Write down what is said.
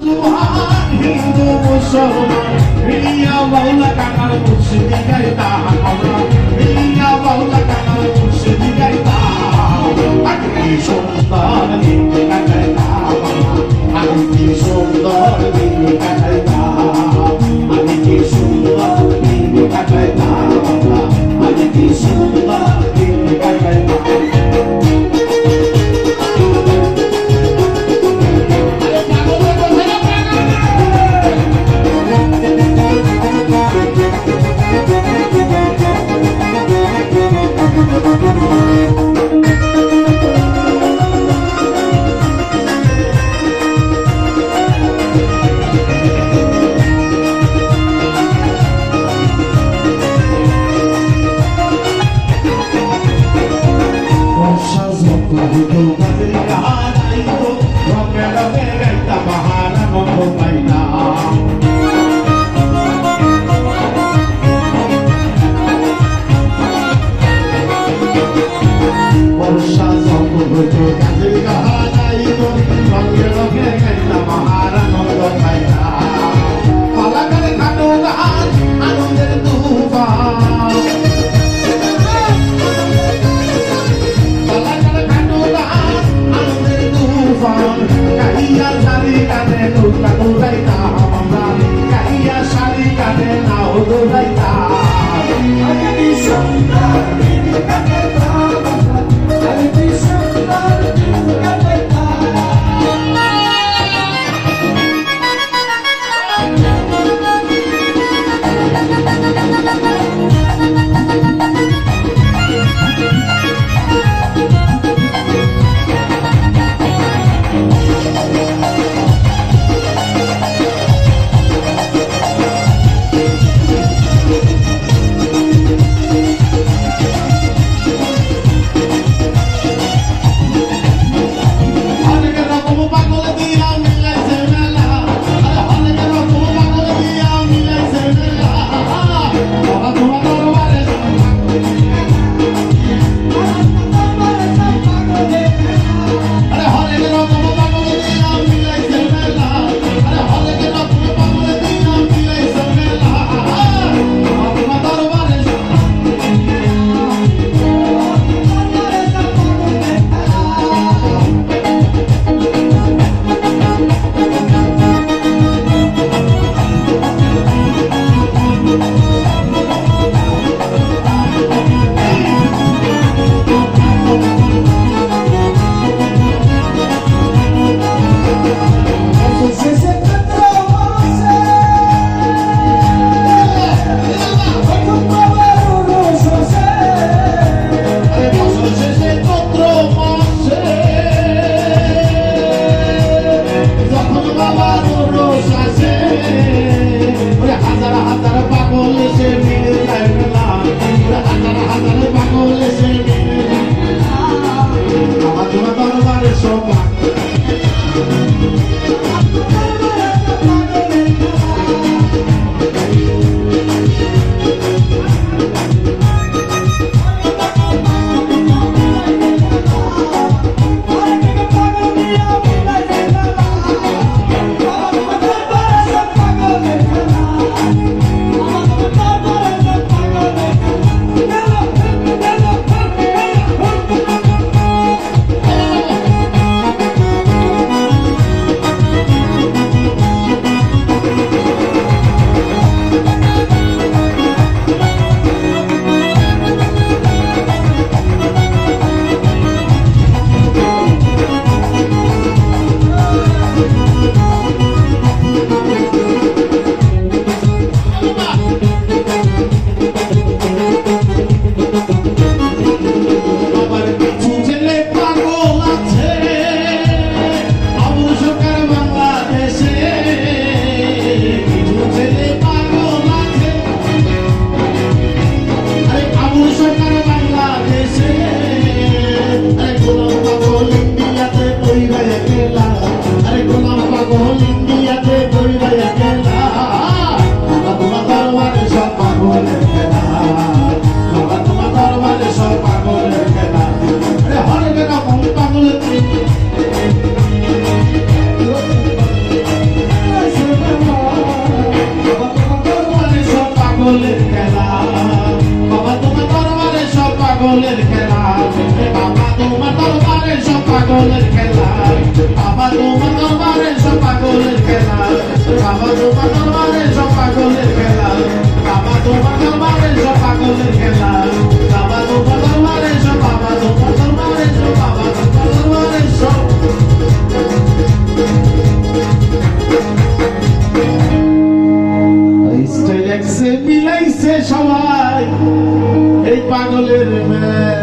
তুহার হিন্দু মুসলমান মিলিয়া বাউলা কাকার মুর্শিদি গাইতা আমরা মিলিয়া বাউলা কাকার মুর্শিদি গাইতা আকি সুন্দর দিন কাটাইতা আকি সুন্দর দিন কাটাইতা আকি সুন্দর দিন কাটাইতা আকি সুন্দর দিন কাটাইতা পাগলের খেলা বাবা তোমার দরবারে সব পাগলের খেলা বাবা তোমার দরবারে সব পাগলের খেলা বাবা তোমার দরবারে সব পাগলের খেলা বাবা তোমার দরবারে সব বাবা তোমার দরবারে সব বাবা তোমার দরবারে সব স্টাইল এক্সে মিলাইছে সবাই এই পাগলের মেয়ে